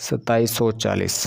2740،